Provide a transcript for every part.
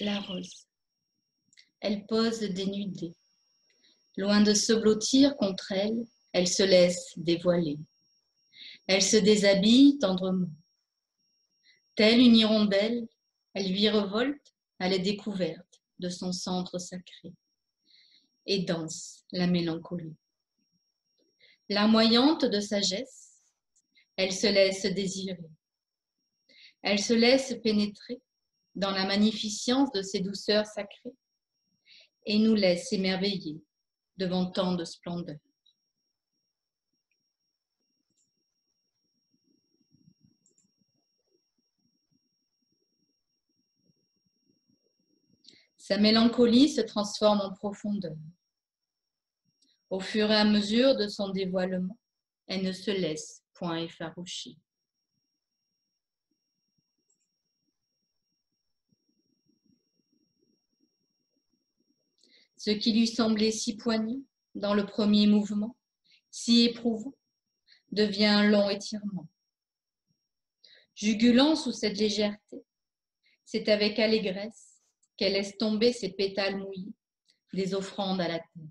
La rose. Elle pose dénudée. Loin de se blottir contre elle, elle se laisse dévoiler. Elle se déshabille tendrement. Telle une hirondelle, elle virevolte à la découverte de son centre sacré et danse la mélancolie. Larmoyante de sagesse, elle se laisse désirer. Elle se laisse pénétrer dans la magnificence de ses douceurs sacrées et nous laisse émerveiller devant tant de splendeur. Sa mélancolie se transforme en profondeur. Au fur et à mesure de son dévoilement, elle ne se laisse point effaroucher. Ce qui lui semblait si poignant dans le premier mouvement, si éprouvant, devient un long étirement. Jugulant sous cette légèreté, c'est avec allégresse qu'elle laisse tomber ses pétales mouillés, des offrandes à la terre.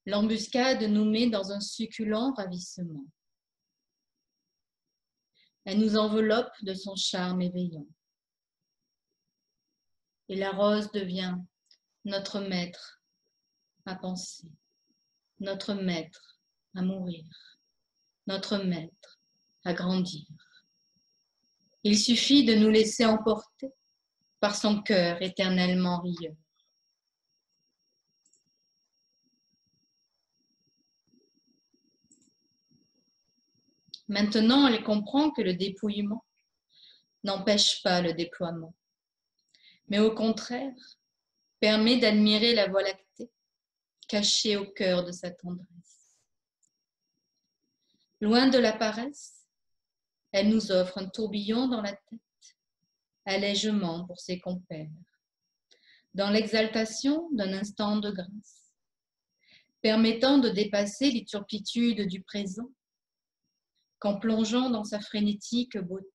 L'embuscade nous met dans un succulent ravissement. Elle nous enveloppe de son charme éveillant. Et la rose devient notre maître à penser, notre maître à mourir, notre maître à grandir. Il suffit de nous laisser emporter par son cœur éternellement rieur. Maintenant, elle comprend que le dépouillement n'empêche pas le déploiement, mais au contraire, permet d'admirer la voie lactée cachée au cœur de sa tendresse. Loin de la paresse, elle nous offre un tourbillon dans la tête, allègement pour ses compères, dans l'exaltation d'un instant de grâce, permettant de dépasser les turpitudes du présent, qu'en plongeant dans sa frénétique beauté,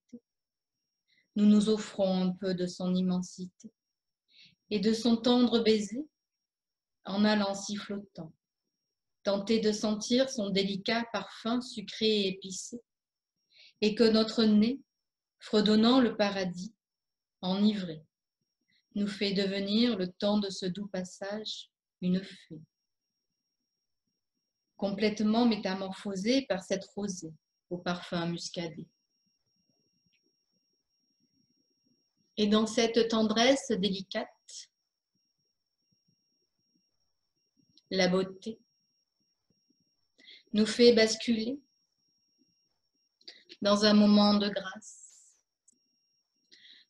nous nous offrons un peu de son immensité et de son tendre baiser en allant sifflotant, tenter de sentir son délicat parfum sucré et épicé, et que notre nez, fredonnant le paradis, enivré, nous fait devenir le temps de ce doux passage une fée, complètement métamorphosée par cette rosée au parfum muscadé. Et dans cette tendresse délicate, la beauté nous fait basculer dans un moment de grâce,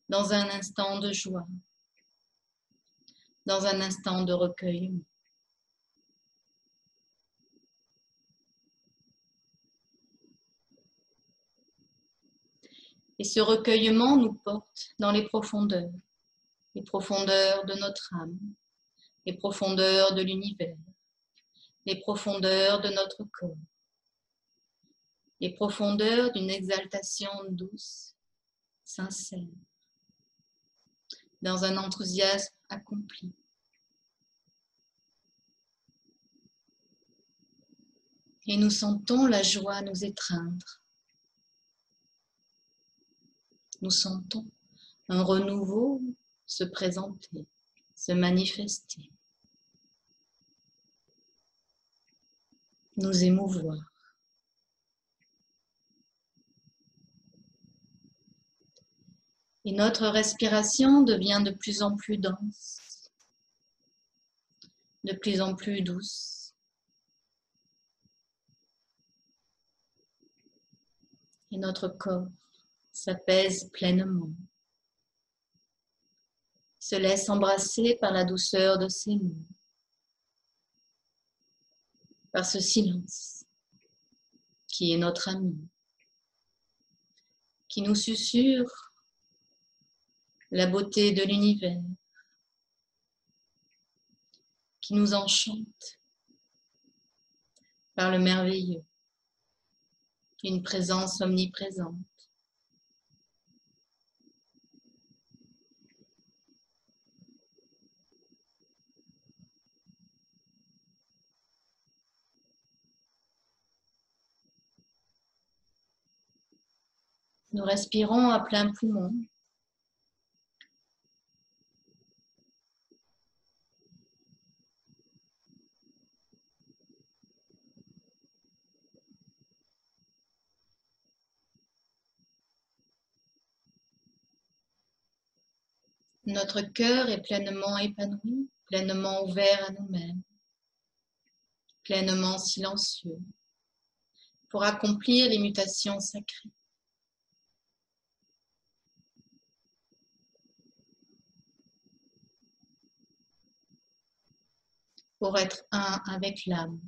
dans un instant de joie, dans un instant de recueillement. Et ce recueillement nous porte dans les profondeurs de notre âme, les profondeurs de l'univers, les profondeurs de notre corps, les profondeurs d'une exaltation douce, sincère, dans un enthousiasme accompli. Et nous sentons la joie nous étreindre. Nous sentons un renouveau se présenter, se manifester, nous émouvoir. Et notre respiration devient de plus en plus dense, de plus en plus douce. Et notre corps s'apaise pleinement, se laisse embrasser par la douceur de ses mots, par ce silence qui est notre ami, qui nous susurre la beauté de l'univers, qui nous enchante par le merveilleux, une présence omniprésente. Nous respirons à plein poumon. Notre cœur est pleinement épanoui, pleinement ouvert à nous-mêmes, pleinement silencieux, pour accomplir les mutations sacrées. Pour être un avec l'âme.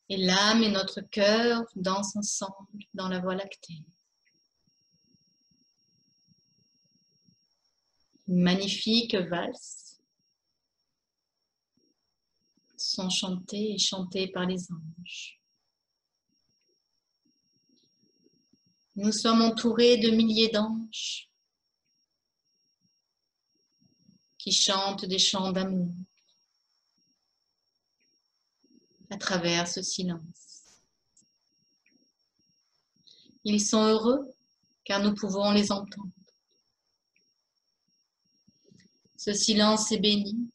Et l'âme et notre cœur dansent ensemble dans la Voie lactée. Une magnifique valse sont chantées et chantées par les anges. Nous sommes entourés de milliers d'anges qui chantent des chants d'amour à travers ce silence. Ils sont heureux car nous pouvons les entendre. Ce silence est béni,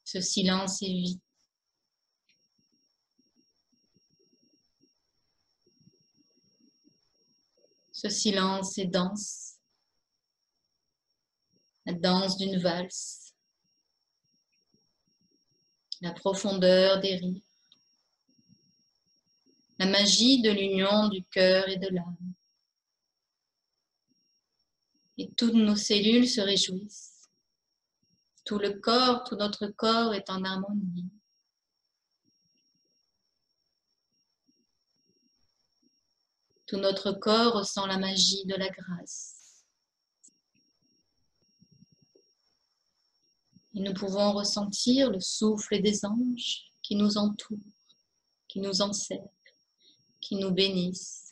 ce silence est vie. Ce silence est danse, la danse d'une valse, la profondeur des rires, la magie de l'union du cœur et de l'âme. Et toutes nos cellules se réjouissent. Tout le corps, tout notre corps est en harmonie. Tout notre corps ressent la magie de la grâce. Et nous pouvons ressentir le souffle des anges qui nous entourent, qui nous encerclent, qui nous bénissent.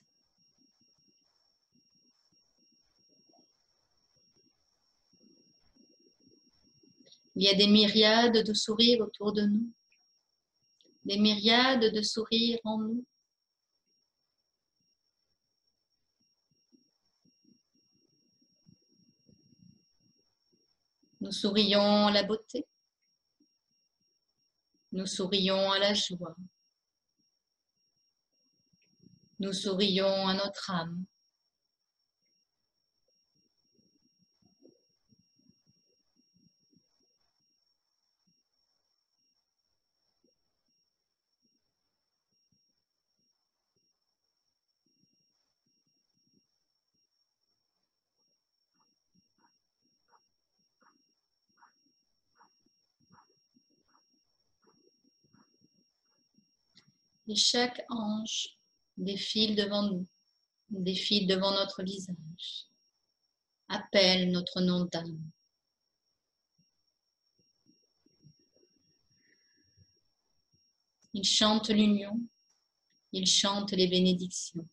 Il y a des myriades de sourires autour de nous, des myriades de sourires en nous. Nous sourions à la beauté, nous sourions à la joie, nous sourions à notre âme. Et chaque ange défile devant nous, défile devant notre visage, appelle notre nom d'âme. Il chante l'union, il chante les bénédictions.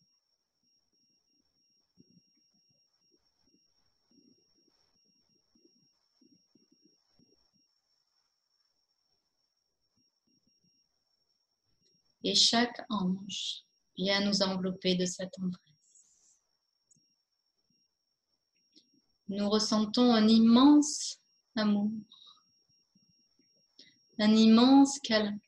Et chaque ange vient nous envelopper de sa tendresse. Nous ressentons un immense amour, un immense câlin.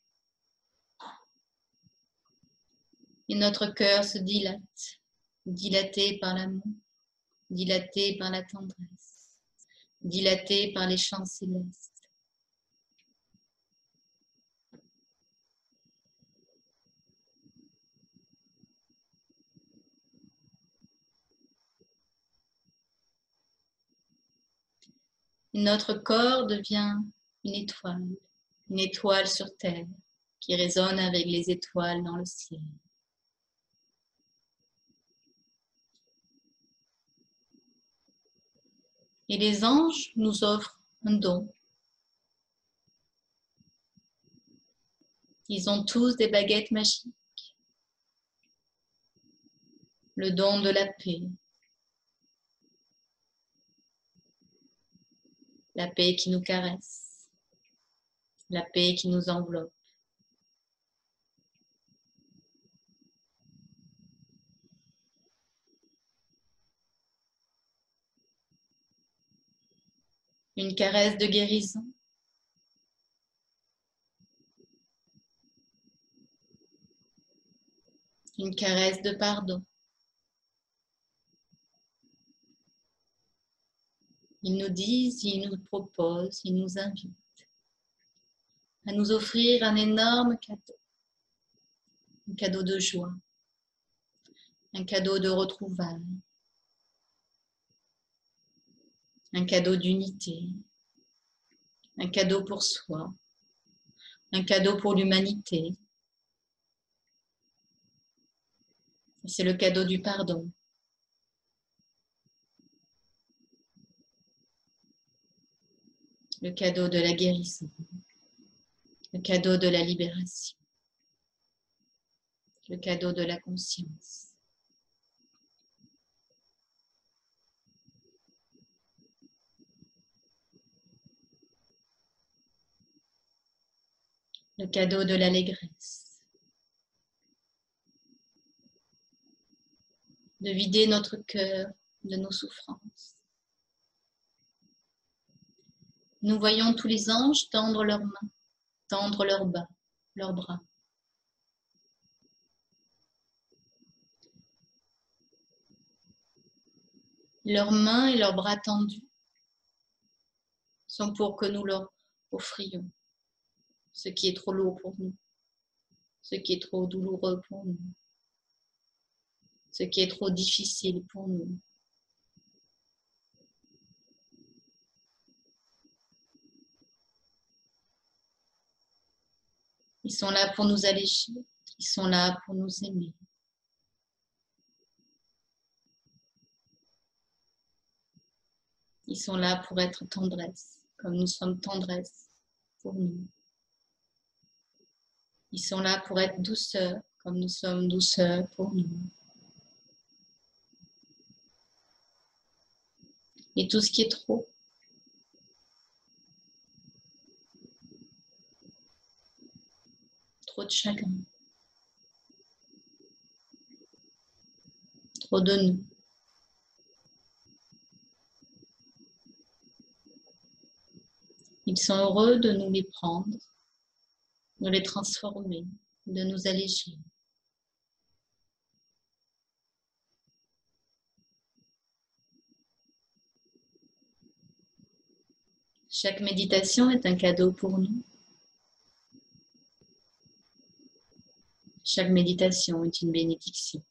Et notre cœur se dilate, dilaté par l'amour, dilaté par la tendresse, dilaté par les chants célestes. Et notre corps devient une étoile sur terre, qui résonne avec les étoiles dans le ciel. Et les anges nous offrent un don. Ils ont tous des baguettes magiques. Le don de la paix. La paix qui nous caresse. La paix qui nous enveloppe. Une caresse de guérison. Une caresse de pardon. Ils nous disent, ils nous proposent, ils nous invitent à nous offrir un énorme cadeau. Un cadeau de joie. Un cadeau de retrouvailles. Un cadeau d'unité. Un cadeau pour soi. Un cadeau pour l'humanité. C'est le cadeau du pardon. Le cadeau de la guérison. Le cadeau de la libération. Le cadeau de la conscience. Le cadeau de l'allégresse. De vider notre cœur de nos souffrances. Nous voyons tous les anges tendre leurs mains, tendre leurs bras. Leurs mains et leurs bras tendus sont pour que nous leur offrions ce qui est trop lourd pour nous, ce qui est trop douloureux pour nous, ce qui est trop difficile pour nous. Ils sont là pour nous alléger, ils sont là pour nous aimer. Ils sont là pour être tendresse, comme nous sommes tendresse pour nous. Ils sont là pour être douceur, comme nous sommes douceur pour nous. Et tout ce qui est trop, trop de chagrin, trop de nous. Ils sont heureux de nous les prendre, de les transformer, de nous alléger. Chaque méditation est un cadeau pour nous. Chaque méditation est une bénédiction.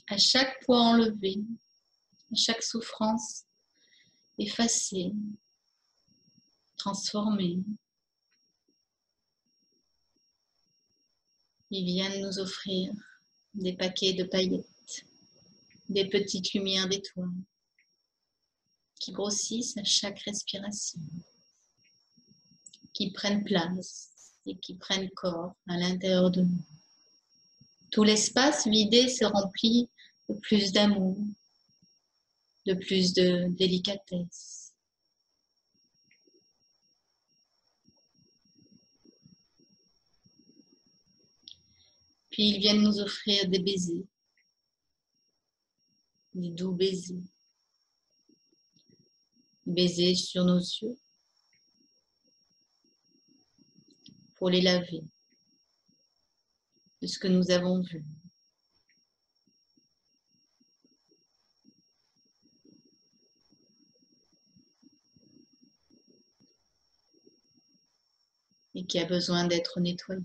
À chaque poids enlevé, à chaque souffrance effacée, transformée, ils viennent nous offrir des paquets de paillettes, des petites lumières d'étoiles qui grossissent à chaque respiration, qui prennent place et qui prennent corps à l'intérieur de nous. Tout l'espace vidé se remplit de plus d'amour, de plus de délicatesse. Puis ils viennent nous offrir des baisers, des doux baisers. Baisers sur nos yeux pour les laver de ce que nous avons vu. Et qui a besoin d'être nettoyé.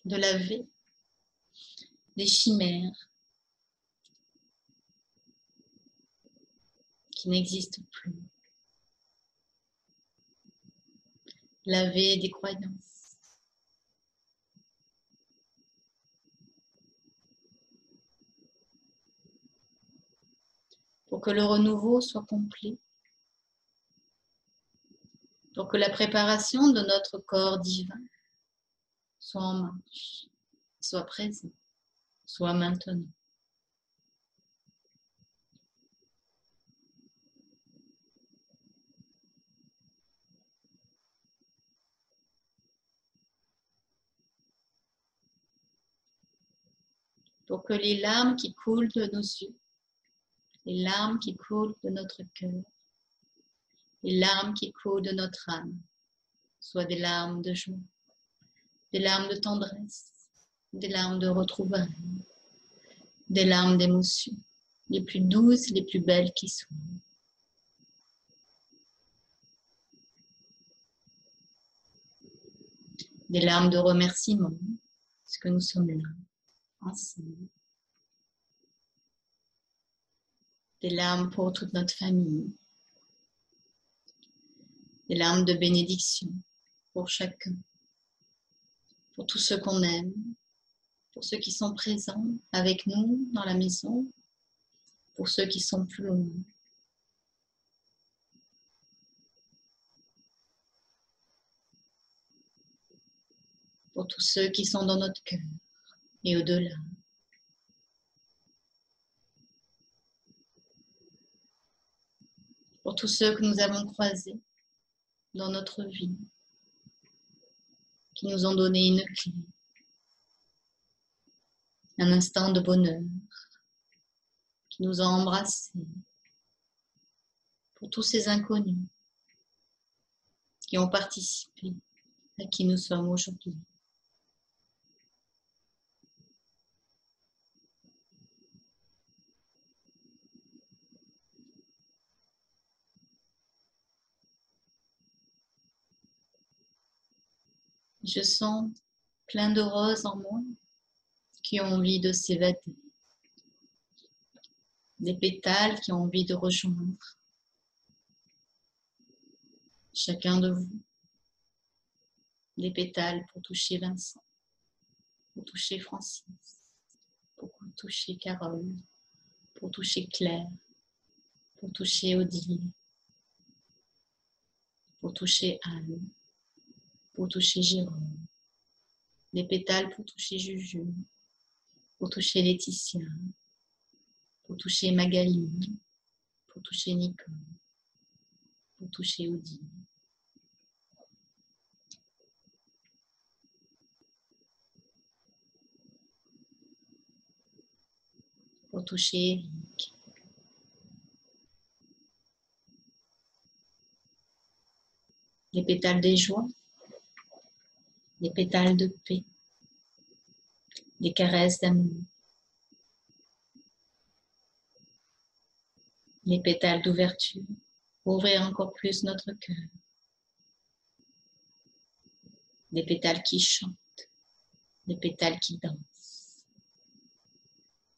De laver des chimères qui n'existent plus. Laver des croyances. Pour que le renouveau soit complet. Pour que la préparation de notre corps divin soit en marche, soit présent, soit maintenant. pour que les larmes qui coulent de nos yeux, les larmes qui coulent de notre cœur, les larmes qui coulent de notre âme, soient des larmes de joie, des larmes de tendresse, des larmes de retrouvailles, des larmes d'émotion, les plus douces, les plus belles qui soient. Des larmes de remerciement, parce que nous sommes là, ensemble. Des larmes pour toute notre famille. Des larmes de bénédiction pour chacun, pour tous ceux qu'on aime, pour ceux qui sont présents avec nous dans la maison, pour ceux qui sont plus loin. Pour tous ceux qui sont dans notre cœur et au-delà. Pour tous ceux que nous avons croisés dans notre vie, qui nous ont donné une clé, un instant de bonheur, qui nous ont embrassés. Pour tous ces inconnus qui ont participé à qui nous sommes aujourd'hui. Je sens plein de roses en moi qui ont envie de s'évader. Des pétales qui ont envie de rejoindre chacun de vous. Des pétales pour toucher Vincent, pour toucher Francis, pour toucher Carole, pour toucher Claire, pour toucher Odile, pour toucher Anne, pour toucher Jérôme. Des pétales pour toucher Juju, pour toucher Laetitia, pour toucher Magali, pour toucher Nicole, pour toucher Odile. Pour toucher Eric. Les pétales des joies, des pétales de paix, des caresses d'amour, les pétales d'ouverture, pour ouvrir encore plus notre cœur, des pétales qui chantent, des pétales qui dansent,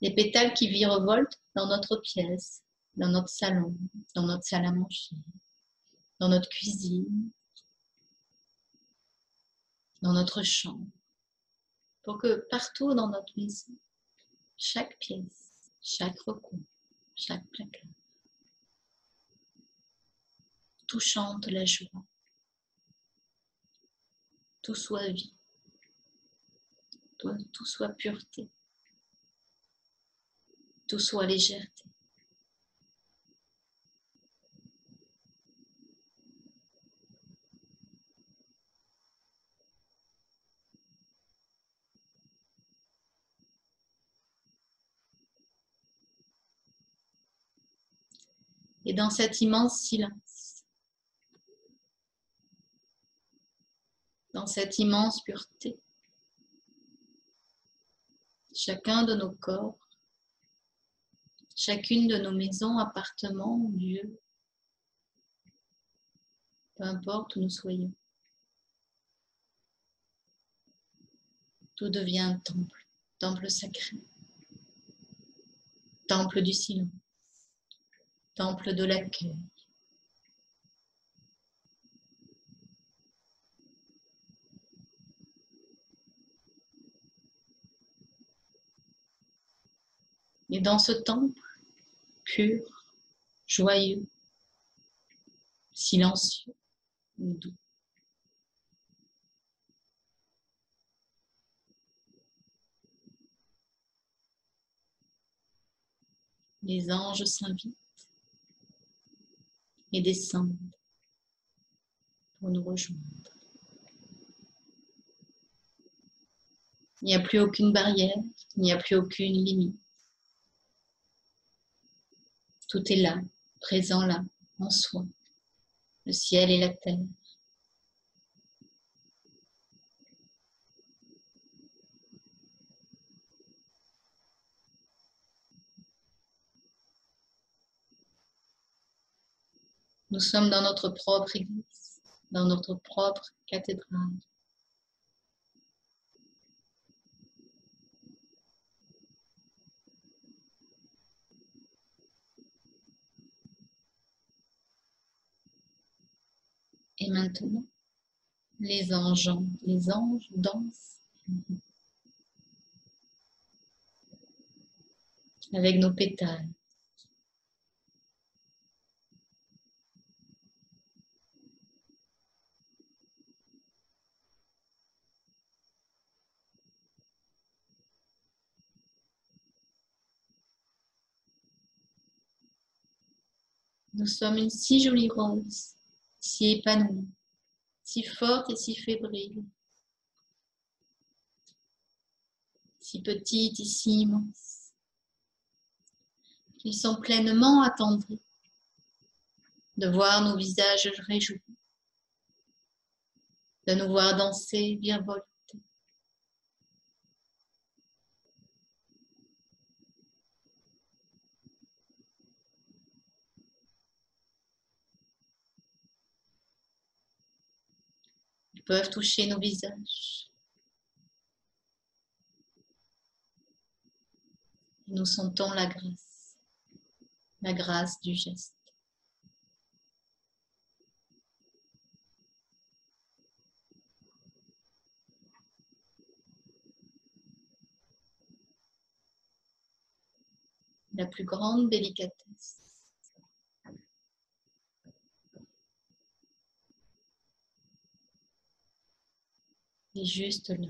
des pétales qui virevoltent dans notre pièce, dans notre salon, dans notre salle à manger, dans notre cuisine, dans notre chambre, pour que partout dans notre maison, chaque pièce, chaque recoin, chaque placard, tout chante la joie, tout soit vie, tout soit pureté, tout soit légèreté. Et dans cet immense silence, dans cette immense pureté, chacun de nos corps, chacune de nos maisons, appartements, lieux, peu importe où nous soyons, tout devient temple, temple sacré, temple du silence, temple de l'accueil. Et dans ce temple pur, joyeux, silencieux, doux, les anges s'invitent et descendent pour nous rejoindre. Il n'y a plus aucune barrière, il n'y a plus aucune limite. Tout est là, présent là, en soi, le ciel et la terre. Nous sommes dans notre propre église, dans notre propre cathédrale. Et maintenant, les anges dansent avec nos pétales. Nous sommes une si jolie rose, si épanouie, si forte et si fébrile, si petite et si immense. Ils sont pleinement attendris de voir nos visages réjouis, de nous voir danser, virevolter. Ils peuvent toucher nos visages. Et nous sentons la grâce du geste. La plus grande délicatesse. Et juste là.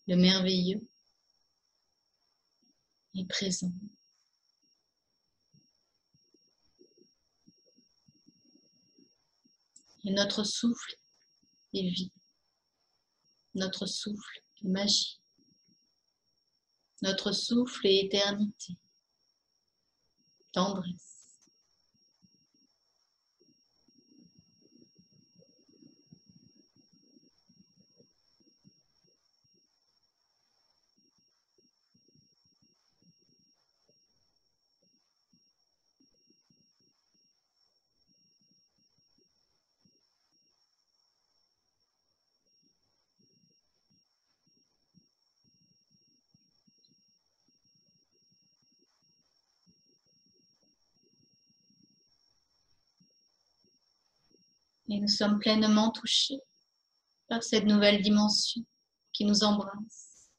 Le merveilleux est présent. Et notre souffle est vie. Notre souffle est magie. Notre souffle est éternité. Tendresse. Et nous sommes pleinement touchés par cette nouvelle dimension qui nous embrasse,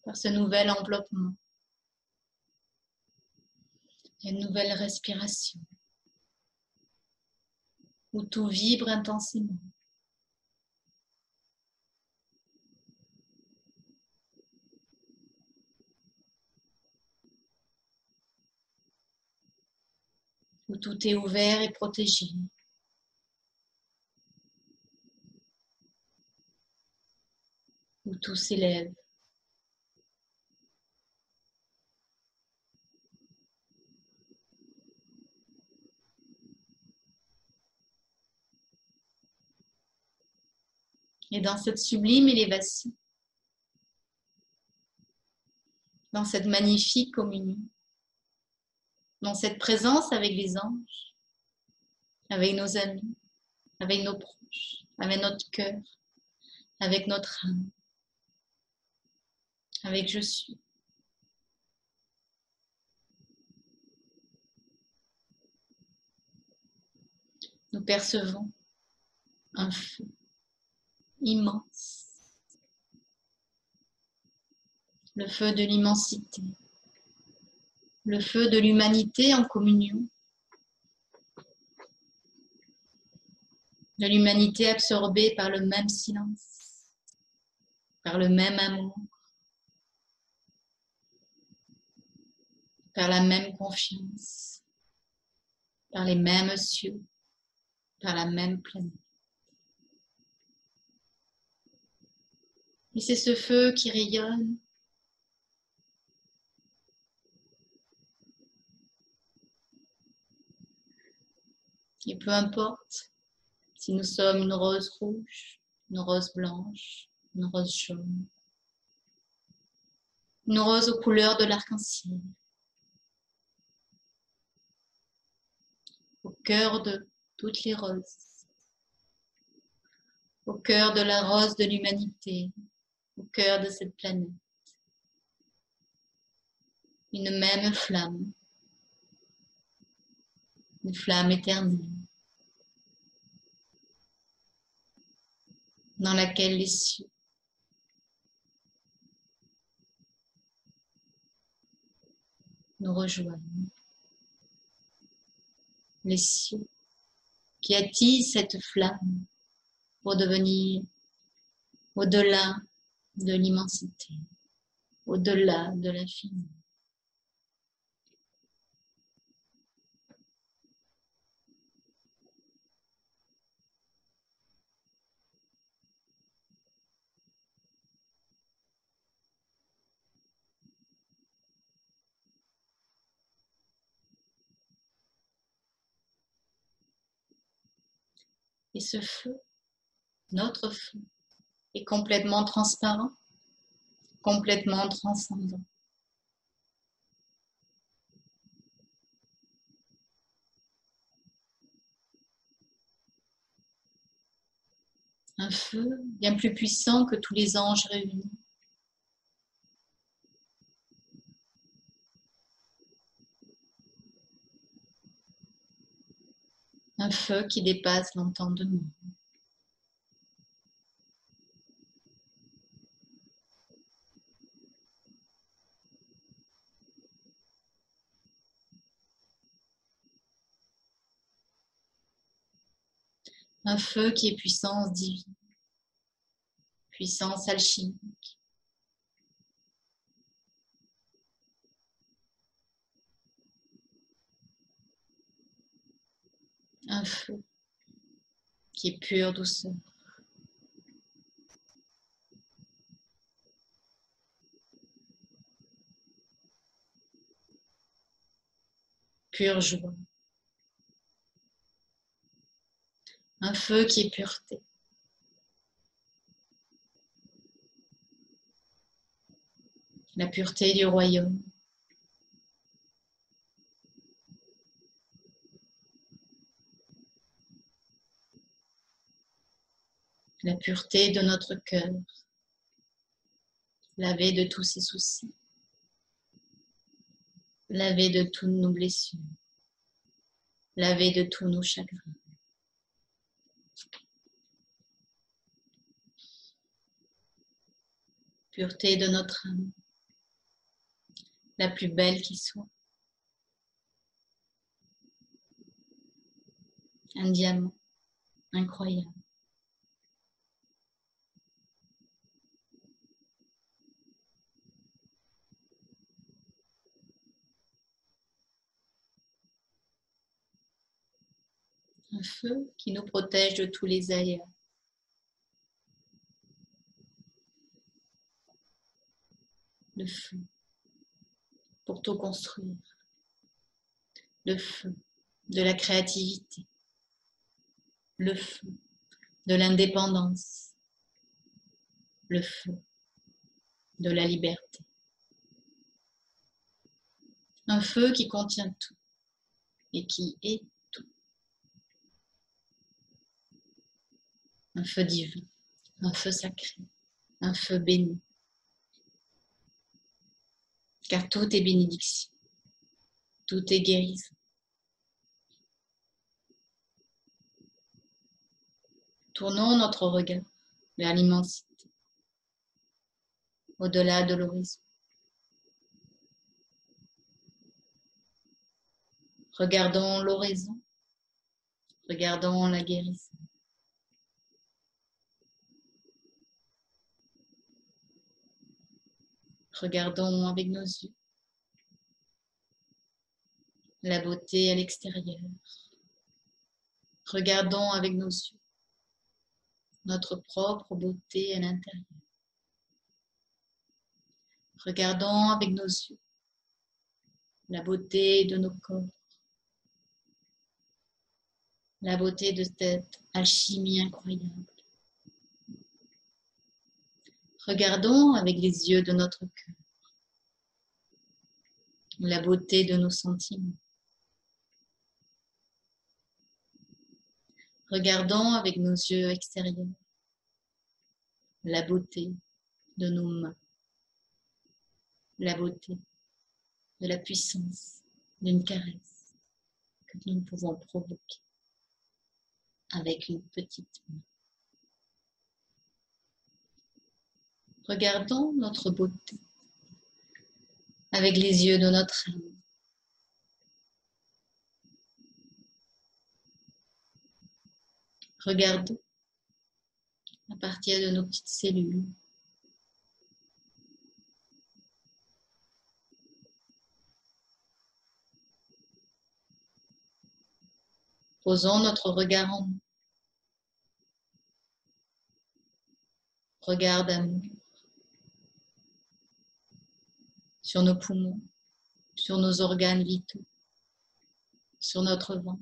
par ce nouvel enveloppement, une nouvelle respiration, où tout vibre intensément. Où tout est ouvert et protégé. Où tout s'élève. Et dans cette sublime élévation, dans cette magnifique communion, dans cette présence avec les anges, avec nos amis, avec nos proches, avec notre cœur, avec notre âme, avec je suis. Nous percevons un feu immense, le feu de l'immensité, le feu de l'humanité en communion, de l'humanité absorbée par le même silence, par le même amour, par la même confiance, par les mêmes cieux, par la même planète. Et c'est ce feu qui rayonne. Et peu importe si nous sommes une rose rouge, une rose blanche, une rose jaune, une rose aux couleurs de l'arc-en-ciel, au cœur de toutes les roses, au cœur de la rose de l'humanité, au cœur de cette planète, une même flamme, une flamme éternelle, dans laquelle les cieux nous rejoignent, les cieux qui attisent cette flamme pour devenir au-delà de l'immensité, au-delà de l'infini. Et ce feu, notre feu, est complètement transparent, complètement transcendant. Un feu bien plus puissant que tous les anges réunis. Un feu qui dépasse l'entendement. Un feu qui est puissance divine, puissance alchimique. Un feu qui est pure douceur. Pure joie. Un feu qui est pureté. La pureté du royaume. La pureté de notre cœur. Lavé de tous ses soucis. Lavé de toutes nos blessures. Lavé de tous nos chagrins. Pureté de notre âme. La plus belle qui soit. Un diamant incroyable. Un feu qui nous protège de tous les aléas. Le feu pour tout construire. Le feu de la créativité. Le feu de l'indépendance. Le feu de la liberté. Un feu qui contient tout et qui est tout. Un feu divin, un feu sacré, un feu béni. Car tout est bénédiction, tout est guérison. Tournons notre regard vers l'immensité, au-delà de l'horizon. Regardons l'horizon, regardons la guérison. Regardons avec nos yeux. la beauté à l'extérieur. Regardons avec nos yeux notre propre beauté à l'intérieur. Regardons avec nos yeux la beauté de nos corps, la beauté de cette alchimie incroyable. Regardons avec les yeux de notre cœur la beauté de nos sentiments. Regardons avec nos yeux extérieurs la beauté de nos mains, la beauté de la puissance d'une caresse que nous pouvons provoquer avec une petite main. Regardons notre beauté avec les yeux de notre âme. Regardons à partir de nos petites cellules. Posons notre regard en nous. Regard d'amour sur nos poumons, sur nos organes vitaux, sur notre ventre.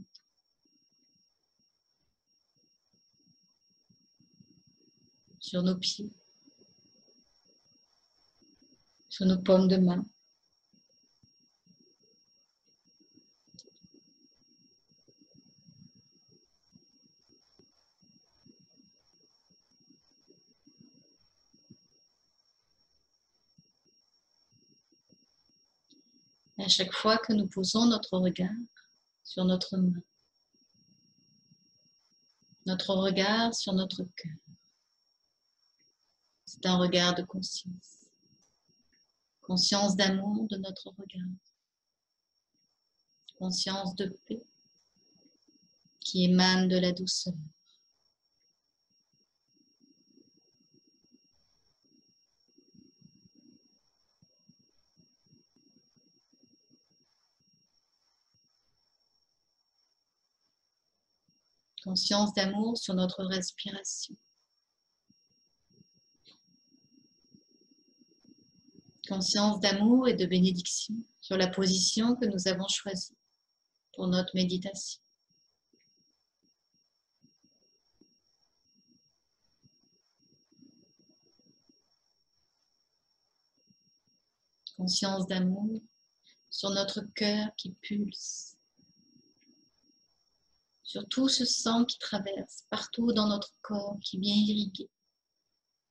Sur nos pieds, sur nos paumes de main. Et à chaque fois que nous posons notre regard sur notre main, notre regard sur notre cœur, c'est un regard de conscience. Conscience d'amour de notre regard. Conscience de paix qui émane de la douceur. Conscience d'amour sur notre respiration. Conscience d'amour et de bénédiction sur la position que nous avons choisie pour notre méditation. Conscience d'amour sur notre cœur qui pulse, sur tout ce sang qui traverse partout dans notre corps, qui vient irriguer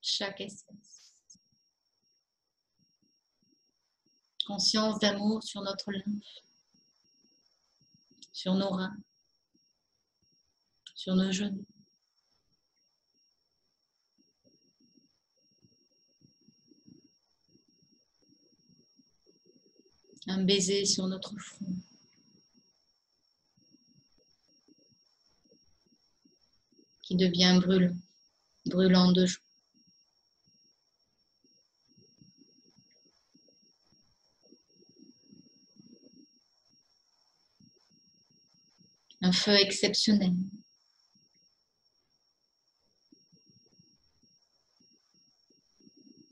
chaque espace. Conscience d'amour sur notre lymphe, sur nos reins, sur nos genoux. Un baiser sur notre front. Qui devient brûlant, brûlant de joie. Un feu exceptionnel.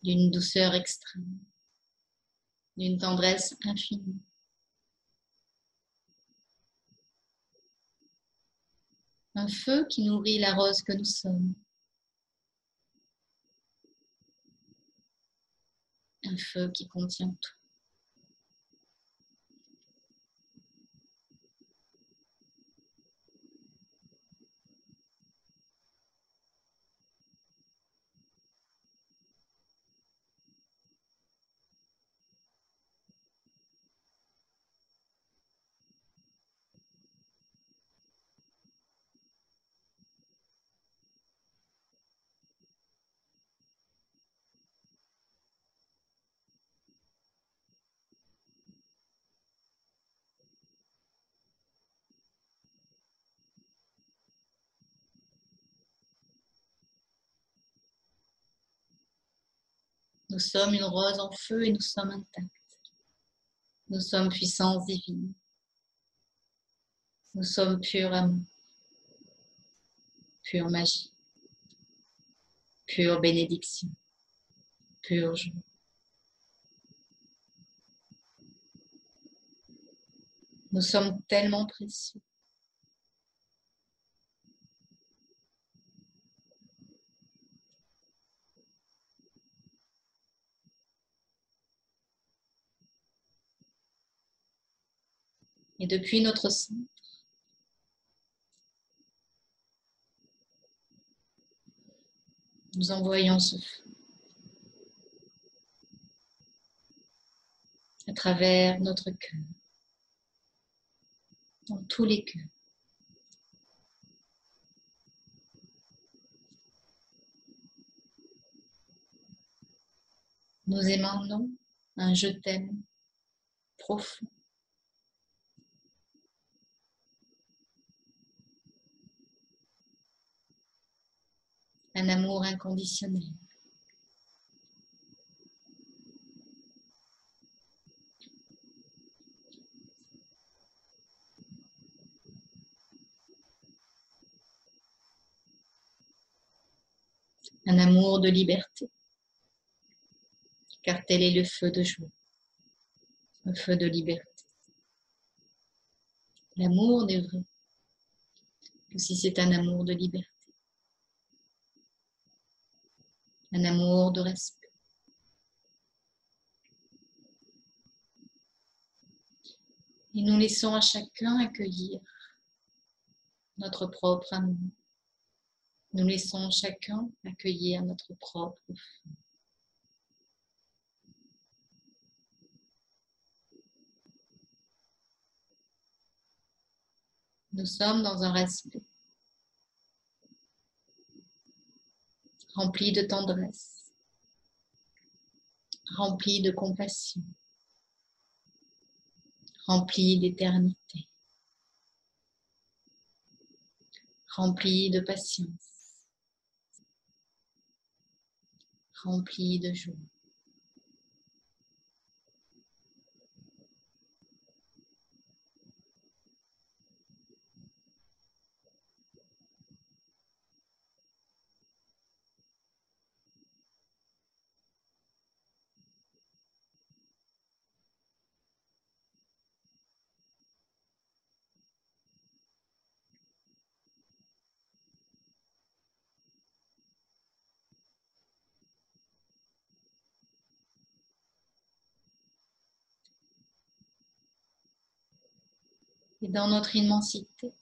D'une douceur extrême, d'une tendresse infinie. Un feu qui nourrit la rose que nous sommes. Un feu qui contient tout. Nous sommes une rose en feu et nous sommes intacts. Nous sommes puissance divine. Nous sommes pur amour, pure magie, pure bénédiction, pure joie. Nous sommes tellement précieux. Et depuis notre centre, nous envoyons ce feu à travers notre cœur, dans tous les cœurs. Nous émanons un je t'aime profond. Un amour inconditionnel. Un amour de liberté, car tel est le feu de joie, le feu de liberté. L'amour n'est vrai que si c'est un amour de liberté, un amour de respect. Et nous laissons à chacun accueillir notre propre amour. Nous laissons chacun accueillir notre propre feu. Nous sommes dans un respect, rempli de tendresse, rempli de compassion, rempli d'éternité, rempli de patience, rempli de joie. Et dans notre immensité,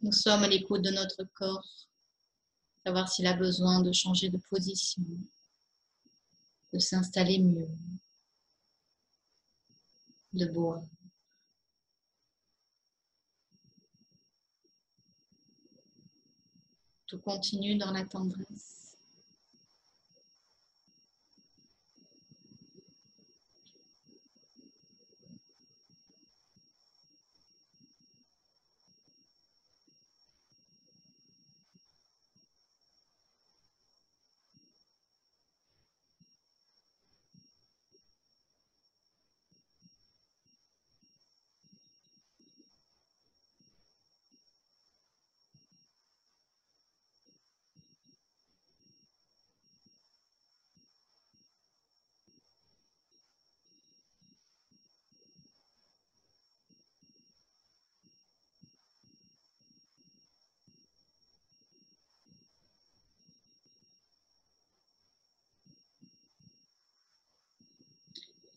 nous sommes à l'écoute de notre corps, savoir s'il a besoin de changer de position, de s'installer mieux, de boire. Tout continue dans la tendresse.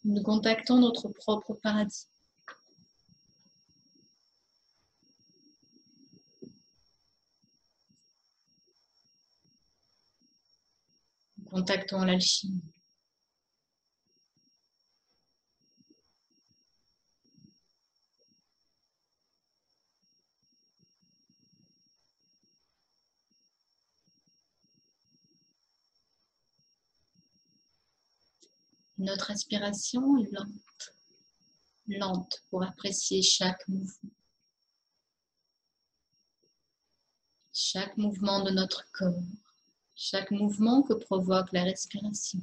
Nous contactons notre propre paradis. Nous contactons l'alchimie. Notre respiration est lente, lente pour apprécier chaque mouvement de notre corps, chaque mouvement que provoque la respiration.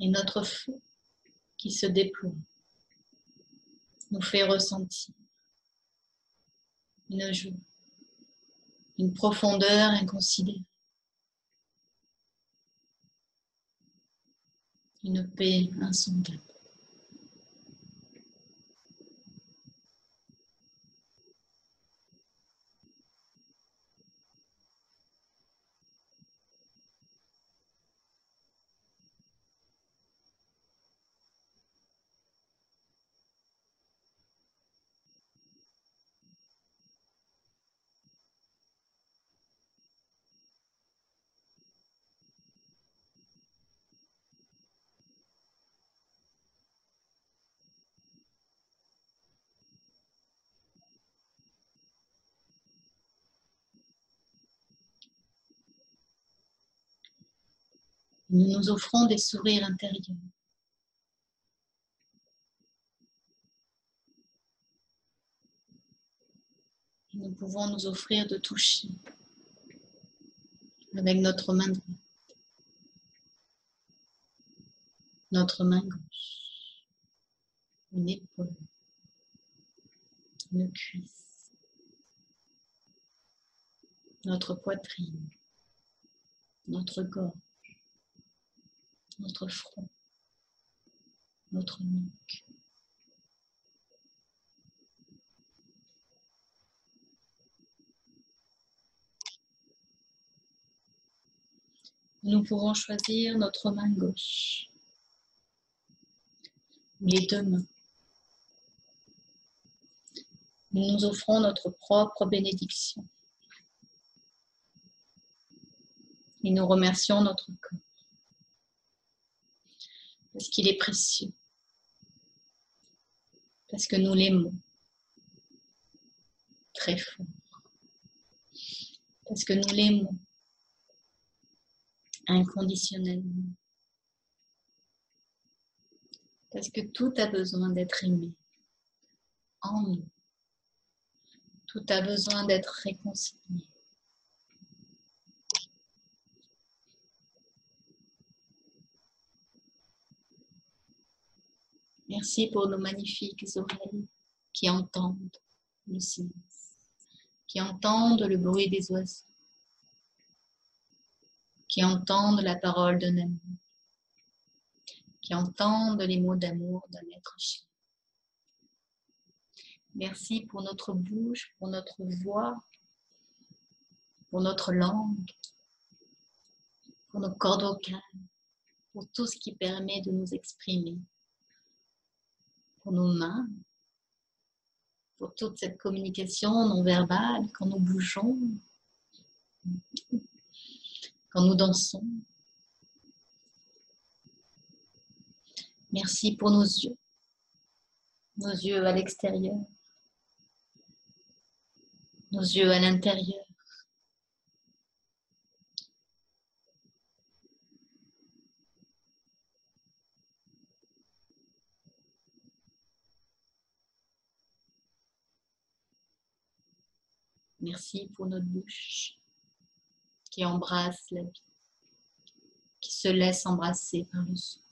Et notre feu qui se déploie nous fait ressentir une joie, une profondeur inconsidérée, une paix insondable. Nous nous offrons des sourires intérieurs. Et nous pouvons nous offrir de toucher avec notre main droite, notre main gauche, une épaule, une cuisse, notre poitrine, notre gorge, notre front, notre nuque. Nous pourrons choisir notre main gauche, les deux mains. Nous nous offrons notre propre bénédiction. Et nous remercions notre corps parce qu'il est précieux, parce que nous l'aimons très fort, parce que nous l'aimons inconditionnellement, parce que tout a besoin d'être aimé en nous, tout a besoin d'être réconcilié. Merci pour nos magnifiques oreilles qui entendent le silence, qui entendent le bruit des oiseaux, qui entendent la parole d'un ami, qui entendent les mots d'amour d'un être cher. Merci pour notre bouche, pour notre voix, pour notre langue, pour nos cordes vocales, pour tout ce qui permet de nous exprimer, pour nos mains, pour toute cette communication non verbale, quand nous bougeons, quand nous dansons. Merci pour nos yeux à l'extérieur, nos yeux à l'intérieur. Merci pour notre bouche qui embrasse la vie, qui se laisse embrasser par le souffle.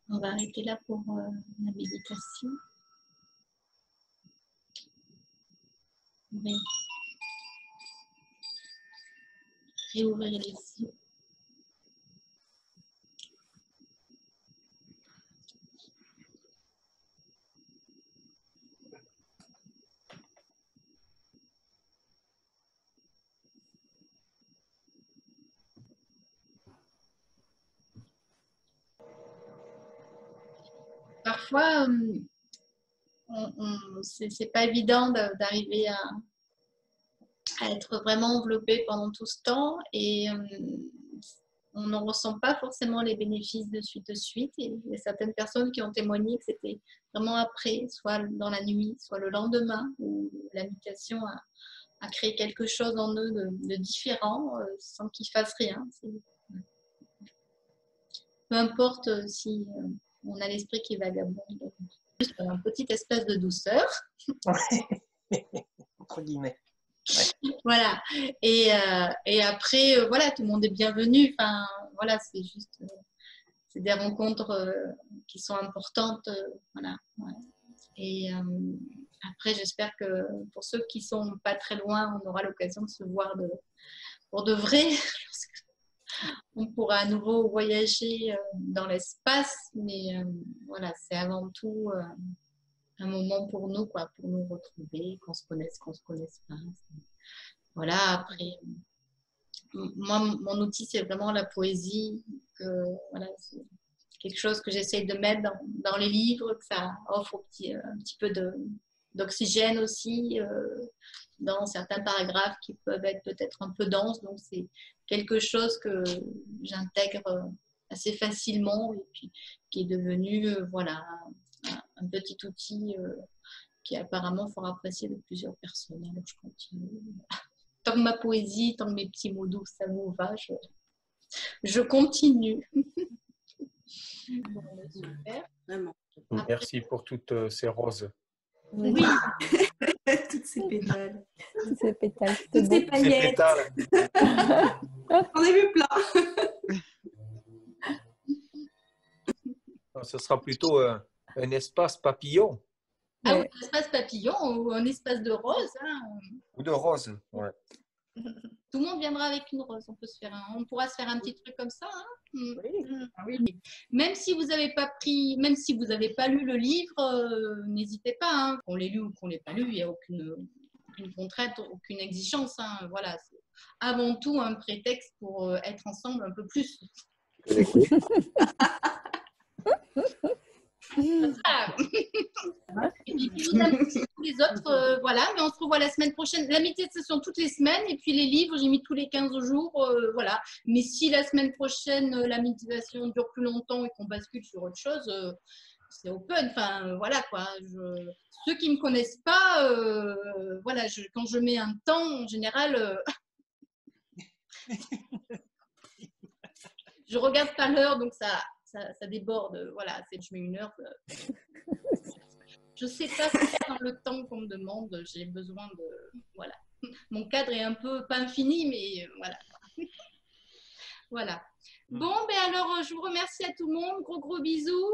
On va arrêter là pour la méditation. Oui. Réouvrir les yeux. Parfois, c'est pas évident d'arriver à être vraiment enveloppé pendant tout ce temps et on n'en ressent pas forcément les bénéfices de suite. Et il y a certaines personnes qui ont témoigné que c'était vraiment après, soit dans la nuit, soit le lendemain, où la méditation a créé quelque chose en eux de différent sans qu'ils fassent rien. Peu importe si on a l'esprit qui vagabonde, juste un petit espace de douceur. Entre guillemets. Ouais. Voilà. Et après, voilà, tout le monde est bienvenu. Enfin, voilà, c'est juste, c'est des rencontres qui sont importantes. Voilà. Ouais. Et après, j'espère que pour ceux qui sont pas très loin, on aura l'occasion de se voir pour de vrai. On pourra à nouveau voyager dans l'espace, mais voilà, c'est avant tout un moment pour nous, quoi, pour nous retrouver, qu'on se connaisse pas. Voilà, après, moi, mon outil, c'est vraiment la poésie. Voilà, c'est quelque chose que j'essaie de mettre dans les livres, que ça offre un petit peu d'oxygène aussi dans certains paragraphes qui peuvent être peut-être un peu denses. Donc, c'est quelque chose que j'intègre assez facilement et puis qui est devenu voilà, un petit outil qui apparemment fera apprécier de plusieurs personnes. Alors, je continue. Tant que ma poésie, tant que mes petits mots doux, ça vous va, je continue. Bon, super. Vraiment. Après, merci pour toutes ces roses. Oui. Toutes ces pétales. Toutes ces pétales. Toutes ces paillettes. On a vu plein. Ce sera plutôt un espace papillon. Ah oui, un espace papillon ou un espace de rose. Hein. Ou de rose, ouais. Tout le monde viendra avec une rose. On pourra se faire un petit truc comme ça. Hein. Oui. Ah oui. Même si vous n'avez pas pris, même si vous n'avez pas lu le livre, n'hésitez pas. Hein. Qu'on l'ait lu ou qu'on l'ait pas lu, il n'y a aucune contrainte, aucune exigence. Hein. Voilà, c'est avant tout un prétexte pour être ensemble un peu plus. Et puis vous invitez tous les autres, voilà, mais on se revoit la semaine prochaine. La méditation toutes les semaines et puis les livres, j'ai mis tous les 15 jours, voilà. Mais si la semaine prochaine, la méditation dure plus longtemps et qu'on bascule sur autre chose, c'est open, enfin voilà quoi. Ceux qui ne me connaissent pas, voilà, quand je mets un temps, en général, je regarde pas l'heure, donc ça déborde, voilà, je mets une heure. Je ne sais pas faire dans le temps qu'on me demande. J'ai besoin de... Voilà. Mon cadre est un peu, pas infini, mais voilà. Voilà. Bon, ben alors, je vous remercie à tout le monde. Gros bisous.